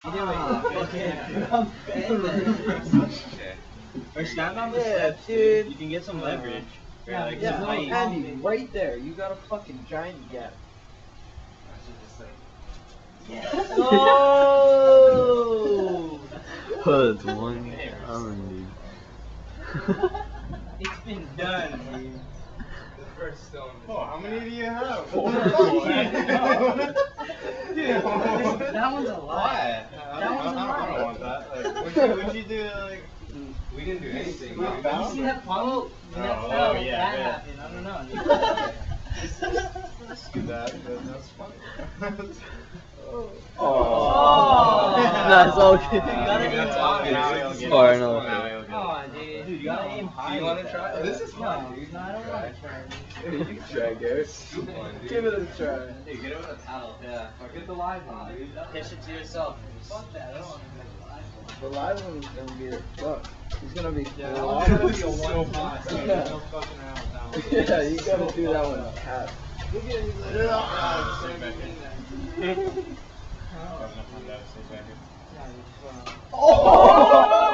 Or stand on the steps, dude. You can get some leverage. Andy, right there. You got a fucking giant gap. Oh! That's one comedy. It's been done, dude. Oh, how many do you have? Four. That one's a lie. That one's a lie. I don't want that. Like, what'd you do? Like, we didn't do anything. You see that puddle? That happened. I don't know. Let's do that. That's funny. Oh. That's okay. You gotta aim high. Or no. Come on, dude. You gotta aim high. Do you want to try? This is fun, dude. No, I don't want to try. You can try, Garrett. Give it a try. Hey, get it with a towel. Yeah. Or get the live one, dude. Pitch it to yourself. Fuck that. I don't want to make a live one. The live one's gonna be a fuck. He's gonna be Yeah, full that on. one's gonna be a one-pot. Yeah. No fucking around with that one. Yeah, you gotta do that one half. Look at it. He's like, Oh!